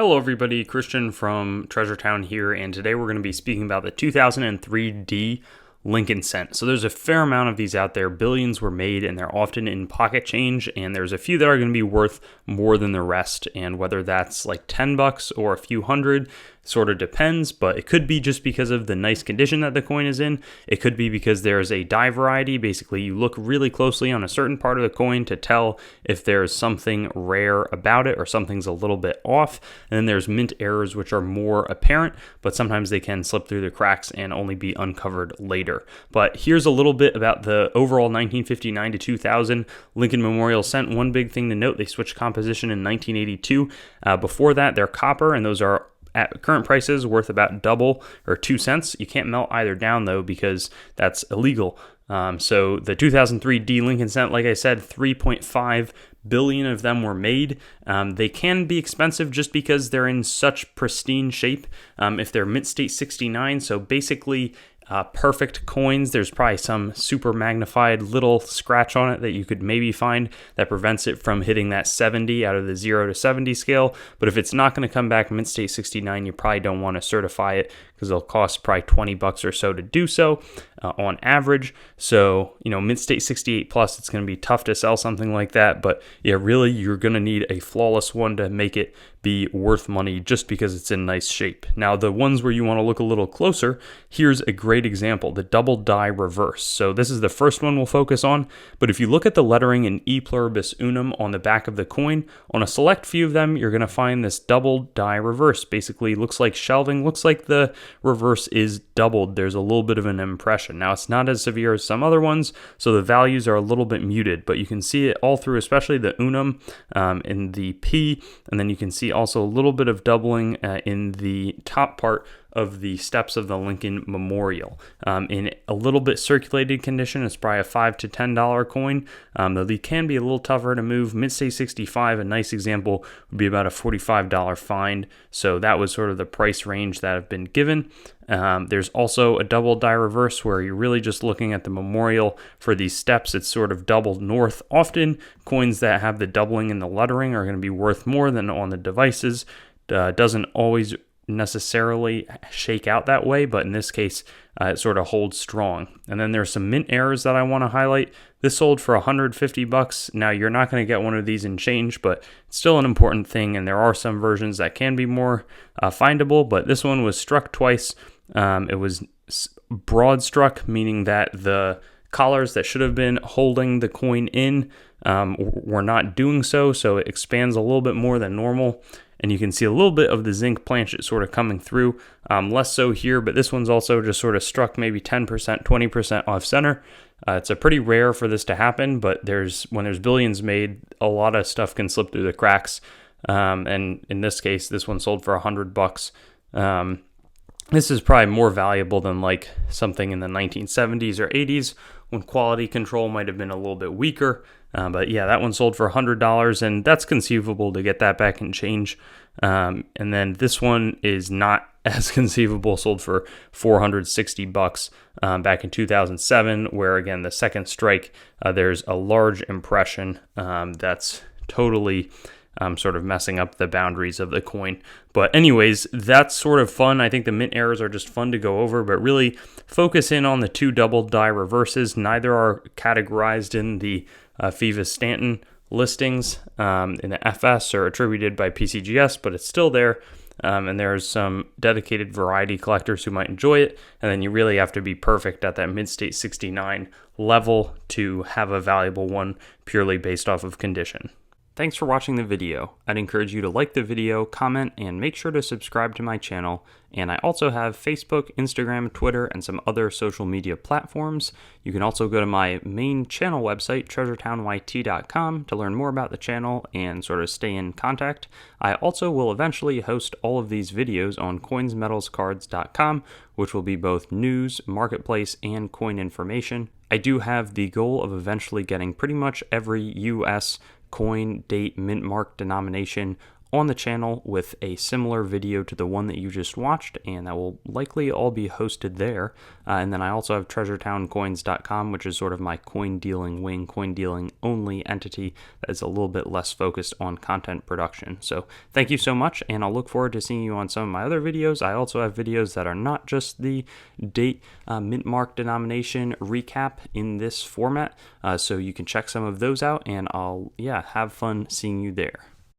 Hello everybody, Christian from Treasure Town here, and today we're going to be speaking about the 2003 D Lincoln cent. So there's a fair amount of these out there. Billions were made, and they're often in pocket change, and there's a few that are going to be worth more than the rest, and whether that's like $10 or a few hundred sort of depends, but it could be just because of the nice condition that the coin is in. It could be because there's a die variety. Basically, you look really closely on a certain part of the coin to tell if there's something rare about it or something's a little bit off. And then there's mint errors, which are more apparent, but sometimes they can slip through the cracks and only be uncovered later. But here's a little bit about the overall 1959 to 2000 Lincoln Memorial cent. One big thing to note, they switched composition in 1982. Before that, they're copper, and those are at current prices worth about double or 2 cents. You can't melt either down though because that's illegal. So the 2003 D Lincoln cent, like I said, 3.5 billion of them were made. They can be expensive just because they're in such pristine shape. If they're mint state 69, so basically perfect coins, there's probably some super magnified little scratch on it that you could maybe find that prevents it from hitting that 70 out of the 0 to 70 scale. But if it's not going to come back mint state 69, you probably don't want to certify it because it'll cost probably $20 or so to do so on average. So, mint state 68 plus, it's going to be tough to sell something like that. But yeah, really, you're going to need a flawless one to make it be worth money just because it's in nice shape. Now, the ones where you want to look a little closer, here's a great example, the double die reverse. So this is the first one we'll focus on, but if you look at the lettering in E pluribus unum on the back of the coin, on a select few of them, you're going to find this double die reverse. Basically, looks like shelving, looks like the reverse is doubled. There's a little bit of an impression. Now, it's not as severe as some other ones, so the values are a little bit muted, but you can see it all through, especially the unum in the P, and then you can see also a little bit of doubling in the top part of the steps of the Lincoln Memorial. In a little bit circulated condition, it's probably a $5 to $10 coin, though they can be a little tougher to move. Mint state 65, a nice example, would be about a $45 find, so that was sort of the price range that have been given. There's also a double die reverse where you're really just looking at the memorial for these steps. It's sort of doubled north. Often, coins that have the doubling in the lettering are going to be worth more than on the devices. Doesn't always necessarily shake out that way, but in this case, it sort of holds strong. And then there's some mint errors that I want to highlight. This sold for $150. Now, you're not going to get one of these in change, but it's still an important thing, and there are some versions that can be more findable, but this one was struck twice. It was broad struck, meaning that the collars that should have been holding the coin in were not doing so, so it expands a little bit more than normal. And you can see a little bit of the zinc planchet sort of coming through, less so here, but this one's also just sort of struck maybe 10%, 20% off center. It's a pretty rare for this to happen, but when there's billions made, a lot of stuff can slip through the cracks. And in this case, this one sold for $100. This is probably more valuable than like something in the 1970s or 80s when quality control might have been a little bit weaker. But yeah, that one sold for $100, and that's conceivable to get that back in change. And then this one is not as conceivable, sold for $460 back in 2007, where again, the second strike, there's a large impression that's totally sort of messing up the boundaries of the coin. But anyways, that's sort of fun. I think the mint errors are just fun to go over, but really focus in on the two double die reverses. Neither are categorized in the Phoebus Stanton listings in the FS or attributed by PCGS, but it's still there. And there's some dedicated variety collectors who might enjoy it. And then you really have to be perfect at that mid-state 69 level to have a valuable one purely based off of condition. Thanks for watching the video. I'd encourage you to like the video, comment, and make sure to subscribe to my channel. And I also have Facebook, Instagram, Twitter, and some other social media platforms. You can also go to my main channel website, treasuretownYT.com, to learn more about the channel and sort of stay in contact. I also will eventually host all of these videos on coinsmetalscards.com, which will be both news, marketplace, and coin information. I do have the goal of eventually getting pretty much every US coin, date, mint mark, denomination on the channel with a similar video to the one that you just watched, and that will likely all be hosted there. And then I also have treasuretowncoins.com, which is sort of my coin dealing wing, coin dealing only entity that is a little bit less focused on content production. So thank you so much, and I'll look forward to seeing you on some of my other videos. I also have videos that are not just the date mint mark denomination recap in this format, so you can check some of those out, and I'll have fun seeing you there.